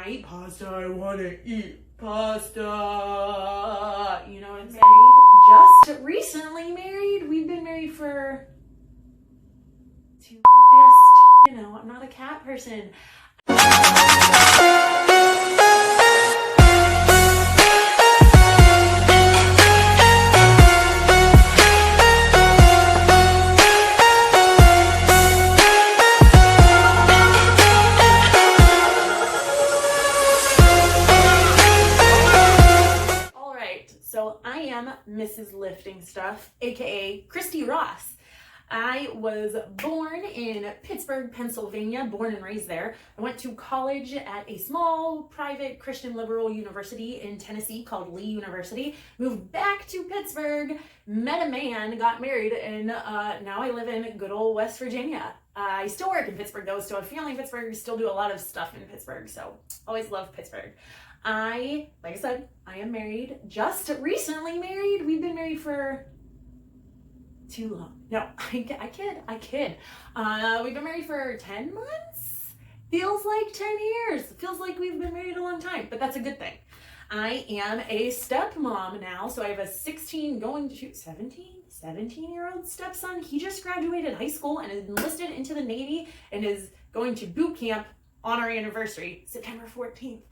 I eat pasta, I want to eat pasta. You know what I'm saying? Just recently married. We've been married for I'm not a cat person. So I am Mrs. Lifting Stuff, aka Christy Ross. I was born in Pittsburgh, Pennsylvania, born and raised there. I went to college at a small private Christian liberal university in Tennessee called Lee University. Moved back to Pittsburgh, met a man, got married, and now I live in good old West Virginia. I still work in Pittsburgh though, still have family in Pittsburgh, still do a lot of stuff in Pittsburgh, so always love Pittsburgh. Like I said, I am married, just recently married. We've been married for too long. No, I kid. We've been married for 10 months? Feels like 10 years. Feels like we've been married a long time, but that's a good thing. I am a stepmom now, so I have a 17-year-old stepson. He just graduated high school and is enlisted into the Navy and is going to boot camp on our anniversary, September 14th.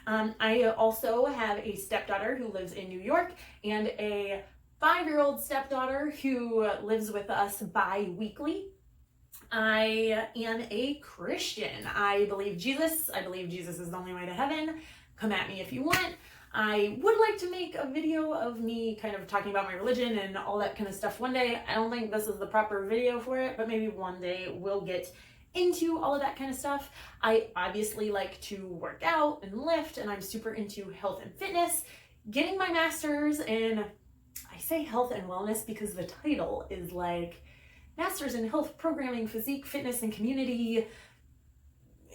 I also have a stepdaughter who lives in New York and a 5-year-old stepdaughter who lives with us bi-weekly. I am a Christian. I believe Jesus. I believe Jesus is the only way to heaven. Come at me if you want. I would like to make a video of me kind of talking about my religion and all that kind of stuff one day. I don't think this is the proper video for it, but maybe one day we'll get into all of that kind of stuff. I obviously like to work out and lift, and I'm super into health and fitness. Getting my master's in, I say health and wellness because the title is like Master's in Health Programming, Physique, Fitness, and Community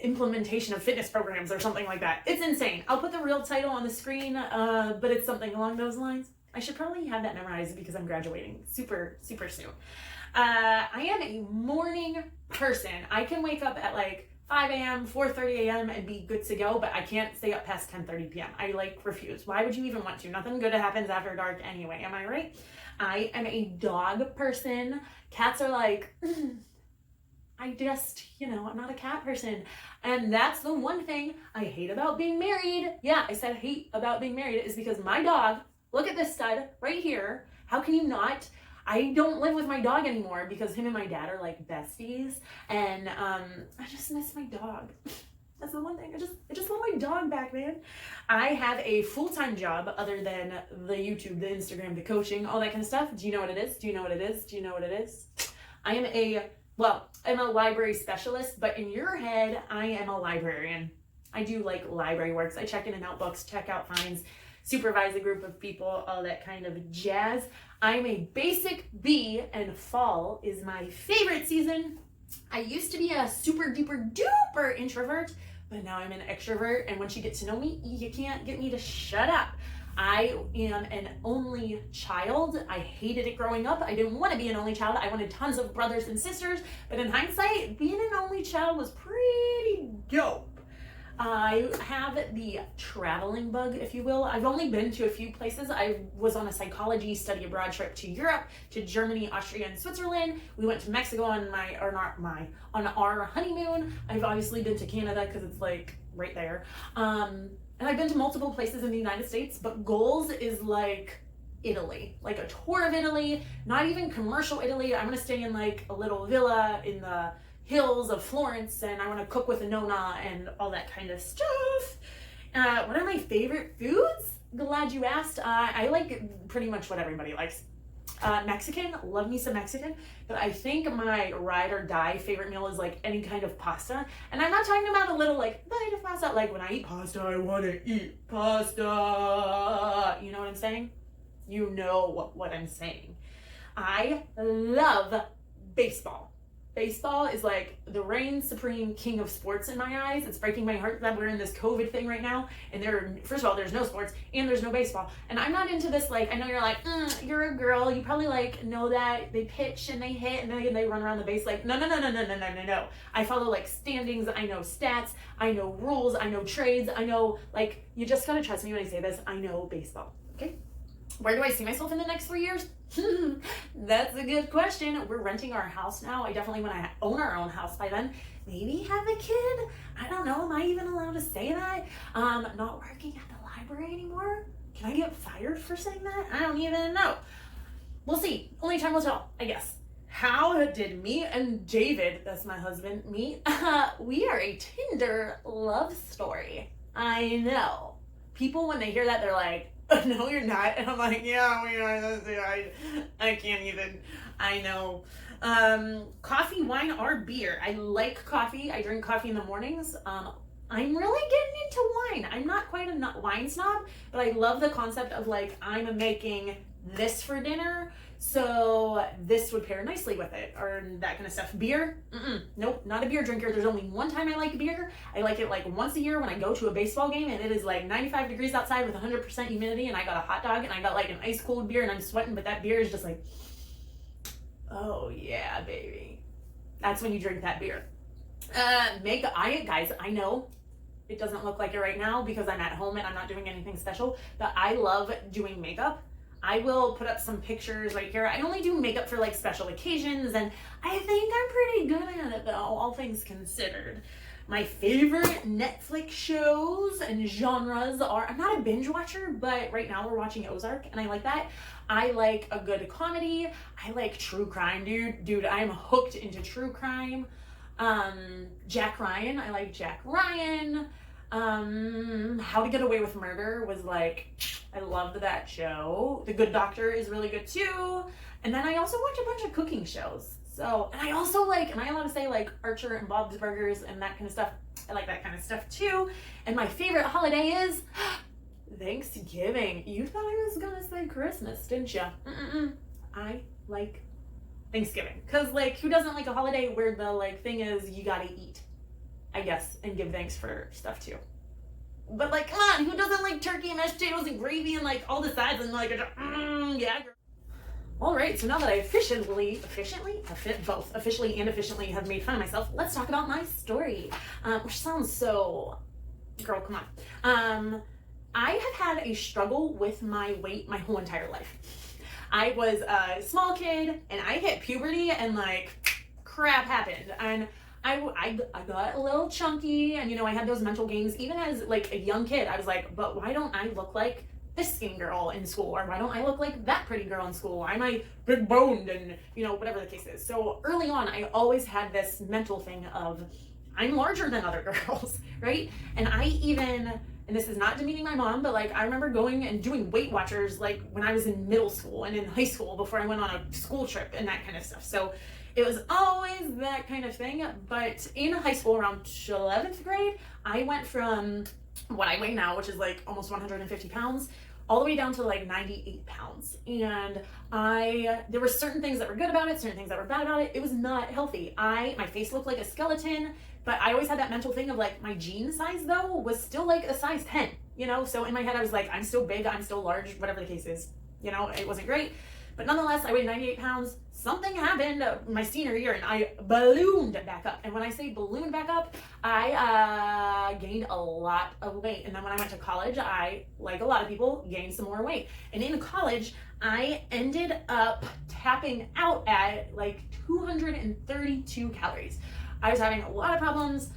Implementation of Fitness Programs or something like that. It's insane. I'll put the real title on the screen, but it's something along those lines. I should probably have that memorized because I'm graduating super soon. I am a morning person. I can wake up at like 5 a.m., 4:30 a.m. and be good to go, but I can't stay up past 10:30 p.m. I refuse. Why would you even want to? Nothing good happens after dark anyway, am I right? I am a dog person. Cats are like, I'm not a cat person. And that's the one thing I hate about being married. Yeah, I said hate about being married is because my dog, look at this stud right here. How can you not? I don't live with my dog anymore because him and my dad are like besties, and I just miss my dog. That's the one thing. I just want my dog back, man. I have a full-time job other than the YouTube, the Instagram, the coaching, all that kind of stuff. Do you know what it is? I'm a library specialist, but in your head, I am a librarian. I do like library works. I check in and out books, check out finds, supervise a group of people, all that kind of jazz. I'm a basic B, and fall is my favorite season. I used to be a super duper duper introvert, but now I'm an extrovert, and once you get to know me, you can't get me to shut up. I am an only child. I hated it growing up. I didn't want to be an only child. I wanted tons of brothers and sisters, but in hindsight, being an only child was pretty dope. I have the traveling bug, if you will. I've only been to a few places. I was on a psychology study abroad trip to Europe, to Germany, Austria, and Switzerland. We went to Mexico on our honeymoon. I've obviously been to Canada because it's like right there. And I've been to multiple places in the United States, but goals is like Italy, like a tour of Italy, not even commercial Italy. I'm gonna stay in like a little villa in the hills of Florence, and I want to cook with a nonna and all that kind of stuff. One of my favorite foods? Glad you asked. I like pretty much what everybody likes. Mexican, love me some Mexican, but I think my ride or die favorite meal is like any kind of pasta. And I'm not talking about a little like bite of pasta, like when I eat pasta, I want to eat pasta. You know what I'm saying? You know what I'm saying. I love baseball. baseball is like the reign supreme king of sports in my eyes. It's breaking my heart that we're in this COVID thing right now, and first of all, there's no sports and there's no baseball. And I'm not into this, like, I know you're like, you're a girl, you probably like know that they pitch and they hit and then they run around the base. Like, no. I follow like standings, I know stats, I know rules, I know trades, I know, like, you just gotta trust me when I say this, I know baseball, okay? Where do I see myself in the next 3 years? That's a good question. We're renting our house now. I definitely want to own our own house by then. Maybe have a kid. I don't know. Am I even allowed to say that? Not working at the library anymore. Can I get fired for saying that? I don't even know. We'll see. Only time will tell, I guess. How did me and David, that's my husband, meet? We are a Tinder love story. I know. People, when they hear that, they're like, no, you're not. And I'm like, yeah, we are. I can't even. I know. Coffee, wine, or beer. I like coffee. I drink coffee in the mornings. I'm really getting into wine. I'm not quite a wine snob, but I love the concept of like, I'm making this for dinner, so this would pair nicely with it, or that kind of stuff. Beer? Nope, not a beer drinker. There's only one time I like beer. I like it like once a year when I go to a baseball game and it is like 95 degrees outside with 100% humidity and I got a hot dog and I got like an ice cold beer and I'm sweating, but that beer is just like, oh yeah, baby. That's when you drink that beer. Guys, I know it doesn't look like it right now because I'm at home and I'm not doing anything special, but I love doing makeup. I will put up some pictures right here. I only do makeup for like special occasions, and I think I'm pretty good at it though, all things considered. My favorite Netflix shows and genres are, I'm not a binge watcher, but right now we're watching Ozark and I like that. I like a good comedy. I like true crime, dude. I'm hooked into true crime. Jack Ryan, I like Jack Ryan. How to Get Away with Murder was like, I loved that show. The Good Doctor is really good too. And then I also watch a bunch of cooking shows. So, and I also like, am I allowed to say like Archer and Bob's Burgers and that kind of stuff? I like that kind of stuff too. And my favorite holiday is Thanksgiving. You thought I was gonna say Christmas, didn't you? I like Thanksgiving. Cause like, who doesn't like a holiday where the like thing is you gotta eat, I guess, and give thanks for stuff too. But like, come on, who doesn't like turkey and mashed potatoes and gravy and like all the sides and like, yeah. All right, so now that I officially and efficiently have made fun of myself, let's talk about my story, which sounds so, girl, come on. I have had a struggle with my weight my whole entire life. I was a small kid and I hit puberty and like crap happened. And I got a little chunky and, you know, I had those mental games. Even as like a young kid, I was like, but why don't I look like this skinny girl in school? Or why don't I look like that pretty girl in school? Why am I big boned and, you know, whatever the case is. So early on, I always had this mental thing of I'm larger than other girls, right? And I even, and this is not demeaning my mom, but like I remember going and doing Weight Watchers like when I was in middle school and in high school before I went on a school trip and that kind of stuff. So it was always that kind of thing. But in high school around 11th grade, I went from what I weigh now, which is like almost 150 pounds, all the way down to like 98 pounds. And there were certain things that were good about it, certain things that were bad about it. It was not healthy. My face looked like a skeleton, but I always had that mental thing of like my jean size though was still like a size 10, you know? So in my head, I was like, I'm still big, I'm still large, whatever the case is, you know, it wasn't great. But nonetheless, I weighed 98 pounds. Something happened my senior year and I ballooned back up. And when I say ballooned back up, I gained a lot of weight. And then when I went to college, I, like a lot of people, gained some more weight. And in college, I ended up tapping out at like 232 calories. I was having a lot of problems,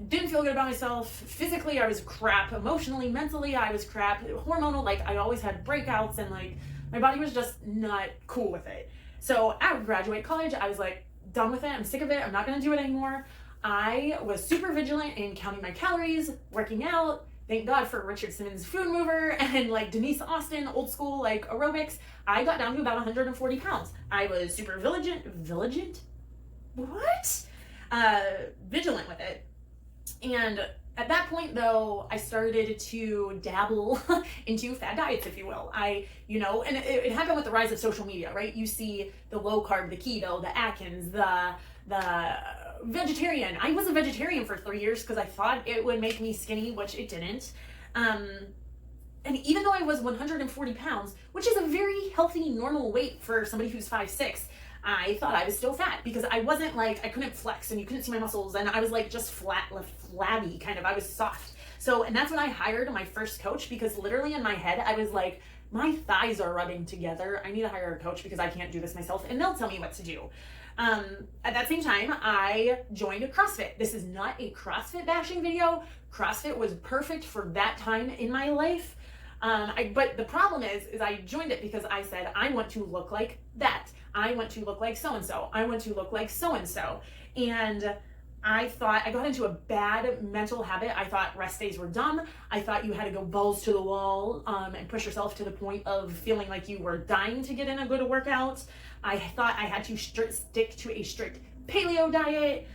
didn't feel good about myself. Physically, I was crap. Emotionally, mentally, I was crap. Hormonal, like I always had breakouts and like my body was just not cool with it. So I would graduate college. I was like, done with it. I'm sick of it. I'm not going to do it anymore. I was super vigilant in counting my calories, working out. Thank God for Richard Simmons' Food Mover and like Denise Austin, old school like aerobics. I got down to about 140 pounds. I was super vigilant with it. And at that point though, I started to dabble into fad diets, if you will. And it happened with the rise of social media, right? You see the low carb, the keto, the Atkins, the the vegetarian. I was a vegetarian for 3 years because I thought it would make me skinny, which it didn't. And even though I was 140 pounds, which is a very healthy, normal weight for somebody who's 5'6", I thought I was still fat because I wasn't like, I couldn't flex and you couldn't see my muscles, and I was like just flat, flabby kind of. I was soft. So, and that's when I hired my first coach, because literally in my head, I was like, my thighs are rubbing together. I need to hire a coach because I can't do this myself, and they'll tell me what to do. At that same time, I joined CrossFit. This is not a CrossFit bashing video. CrossFit was perfect for that time in my life. But the problem is I joined it because I said, I want to look like that. I want to look like so-and-so. I want to look like so-and-so. And I thought, I got into a bad mental habit. I thought rest days were dumb. I thought you had to go balls to the wall and push yourself to the point of feeling like you were dying to get in a good workout. I thought I had to stick to a strict paleo diet.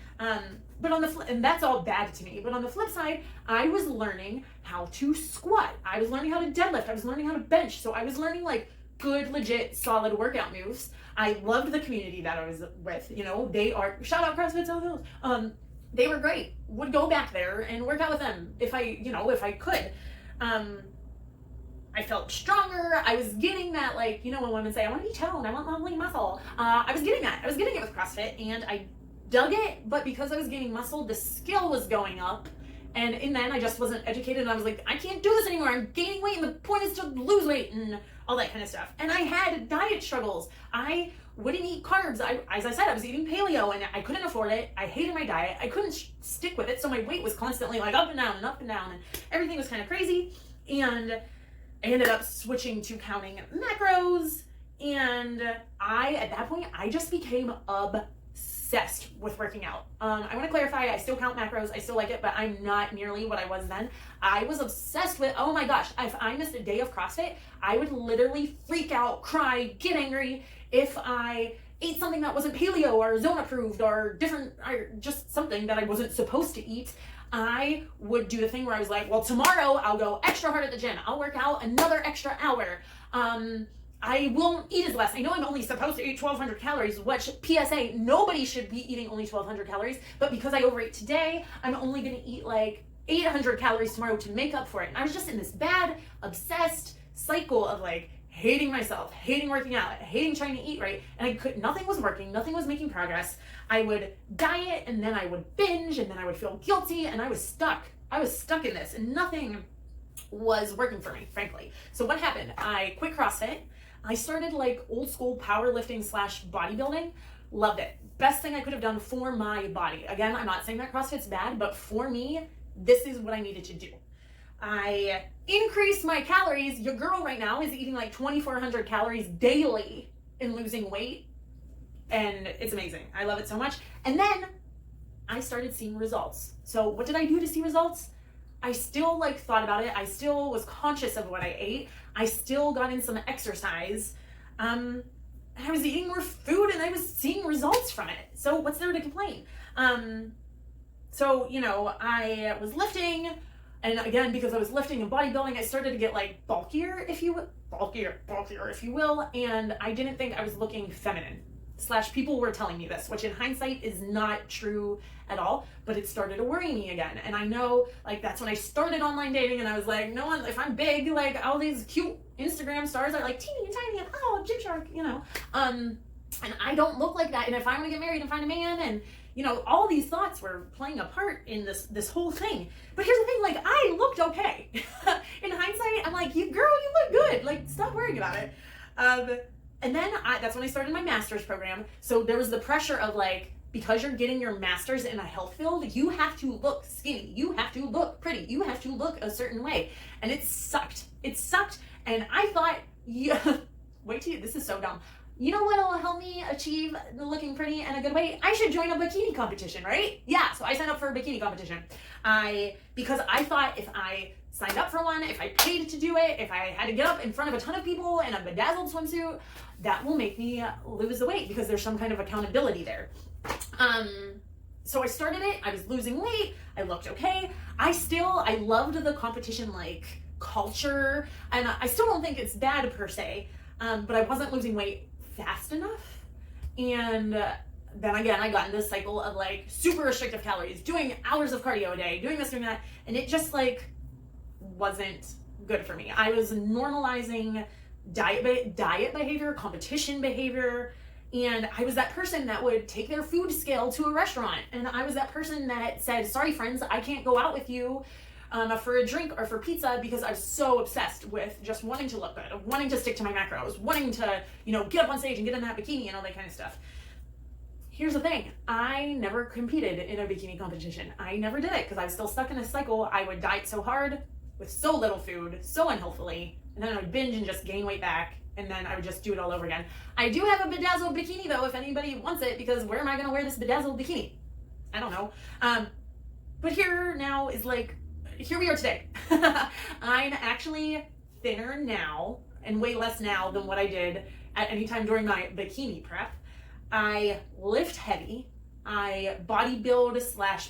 But on the and that's all bad to me. But on the flip side, I was learning how to squat. I was learning how to deadlift. I was learning how to bench. So I was learning like good, legit, solid workout moves. I loved the community that I was with. You know, they are, shout out CrossFit South Hills. They were great. Would go back there and work out with them if I could. I felt stronger. I was getting that, like, you know, when women say, I want to be toned, I want lovely muscle. I was getting that. I was getting it with CrossFit, and I dug it, but because I was gaining muscle, the skill was going up. And in then I just wasn't educated, and I was like, I can't do this anymore. I'm gaining weight, and the point is to lose weight and all that kind of stuff. And I had diet struggles. I wouldn't eat carbs. As I said, I was eating paleo, and I couldn't afford it. I hated my diet. I couldn't stick with it, so my weight was constantly like up and down and up and down, and everything was kind of crazy. And I ended up switching to counting macros, and at that point, I just became obsessed with working out. I want to clarify, I still count macros, I still like it, but I'm not nearly what I was then. I was obsessed with, oh my gosh, if I missed a day of CrossFit, I would literally freak out, cry, get angry if I ate something that wasn't paleo or zone approved or different, or just something that I wasn't supposed to eat. I would do the thing where I was like, well, tomorrow I'll go extra hard at the gym. I'll work out another extra hour. I won't eat as less. I know I'm only supposed to eat 1,200 calories, which PSA, nobody should be eating only 1,200 calories. But because I overate today, I'm only going to eat like 800 calories tomorrow to make up for it. And I was just in this bad, obsessed cycle of like hating myself, hating working out, hating trying to eat right. And nothing was working. Nothing was making progress. I would diet, and then I would binge, and then I would feel guilty, and I was stuck. I was stuck in this, and nothing was working for me, frankly. So what happened? I quit CrossFit. I started like old school powerlifting / bodybuilding. Loved it. Best thing I could have done for my body. Again, I'm not saying that CrossFit's bad, but for me, this is what I needed to do. I increased my calories. Your girl right now is eating like 2,400 calories daily and losing weight. And it's amazing. I love it so much. And then I started seeing results. So what did I do to see results? I still like thought about it. I still was conscious of what I ate. I still got in some exercise. And I was eating more food, and I was seeing results from it. So what's there to complain? So, you know, I was lifting, and again, because I was lifting and bodybuilding, I started to get like bulkier, if you will. And I didn't think I was looking feminine. / people were telling me this, which in hindsight is not true at all, but it started to worry me again. And I know, like, that's when I started online dating, and I was like, no one, if I'm big, like, all these cute Instagram stars are like teeny and tiny, and oh, Gymshark, you know, and I don't look like that. And if I'm gonna get married and find a man, and you know, all these thoughts were playing a part in this whole thing. But here's the thing, like, I looked okay. In hindsight, I'm like, girl, you look good. Like, stop worrying about it. And then that's when I started my master's program. So there was the pressure of like, because you're getting your master's in a health field, you have to look skinny. You have to look pretty. You have to look a certain way. And it sucked. It sucked. And I thought, this is so dumb. You know what will help me achieve looking pretty and a good weight? I should join a bikini competition, right? Yeah, so I signed up for a bikini competition. Because I thought if I signed up for one, if I paid to do it, if I had to get up in front of a ton of people in a bedazzled swimsuit, that will make me lose the weight because there's some kind of accountability there. So I started it, I was losing weight, I looked okay. I loved the competition like culture, and I still don't think it's bad per se, but I wasn't losing weight fast enough. And then again, I got in this cycle of like super restrictive calories, doing hours of cardio a day, doing this, doing that, and it just like wasn't good for me. I was normalizing diet behavior, competition behavior, and I was that person that would take their food scale to a restaurant, and I was that person that said, sorry friends, I can't go out with you for a drink or for pizza because I was so obsessed with just wanting to look good, wanting to stick to my macros, wanting to, get up on stage and get in that bikini and all that kind of stuff. Here's the thing, I never competed in a bikini competition. I never did it because I was still stuck in a cycle. I would diet so hard with so little food, so unhealthily, and then I would binge and just gain weight back, and then I would just do it all over again. I do have a bedazzled bikini though, if anybody wants it, because where am I gonna wear this bedazzled bikini? I don't know. But here now is like, here we are today. I'm actually thinner now and way less now than what I did at any time during my bikini prep. I lift heavy. I bodybuild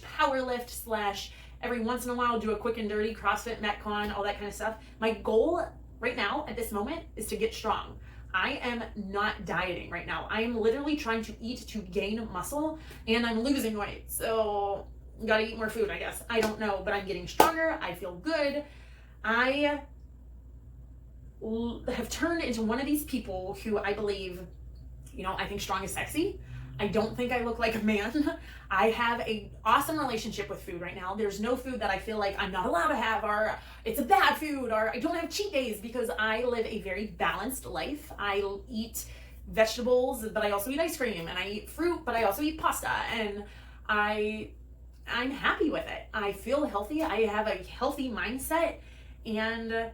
/ powerlift / every once in a while do a quick and dirty CrossFit, Metcon, all that kind of stuff. My goal right now at this moment is to get strong. I am not dieting right now. I am literally trying to eat to gain muscle, and I'm losing weight. So gotta eat more food, I guess. I don't know, but I'm getting stronger. I feel good. I have turned into one of these people who I believe, I think strong is sexy. I don't think I look like a man. I have an awesome relationship with food right now. There's no food that I feel like I'm not allowed to have, or it's a bad food, or I don't have cheat days, because I live a very balanced life. I eat vegetables, but I also eat ice cream, and I eat fruit, but I also eat pasta, and I'm happy with it. I feel healthy. I have a healthy mindset, and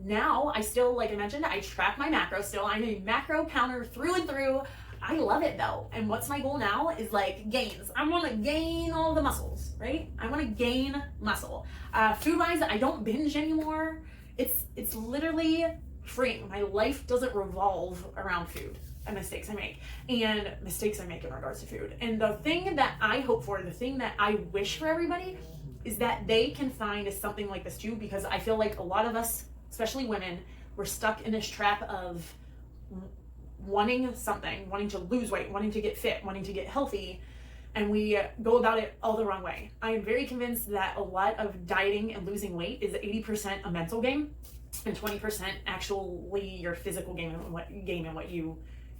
now I still, like I mentioned, I track my macros still. I'm a macro counter through and through. I love it though. And what's my goal now is like gains. I want to gain all the muscles, right? I want to gain muscle. Food wise, I don't binge anymore. It's literally freeing. My life doesn't revolve around food and mistakes I make in regards to food. And the thing that I hope for, the thing that I wish for everybody, is that they can find something like this too, because I feel like a lot of us, especially women, we're stuck in this trap of wanting something, wanting to lose weight, wanting to get fit, wanting to get healthy, and we go about it all the wrong way. I am very convinced that a lot of dieting and losing weight is 80% a mental game and 20% actually your physical game and what you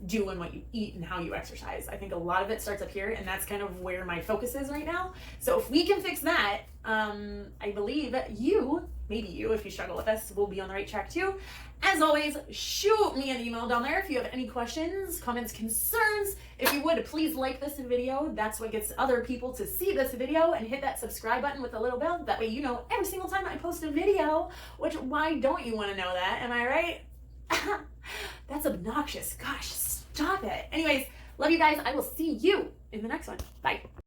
do and what you eat and how you exercise. I think a lot of it starts up here, and that's kind of where my focus is right now. So if we can fix that, I believe maybe you, if you struggle with this, will be on the right track too. As always, shoot me an email down there if you have any questions, comments, concerns. If you would, please like this video. That's what gets other people to see this video, and hit that subscribe button with the little bell. That way you know every single time I post a video, which, why don't you want to know that? Am I right? That's obnoxious. Gosh, stop it. Anyways, love you guys. I will see you in the next one. Bye.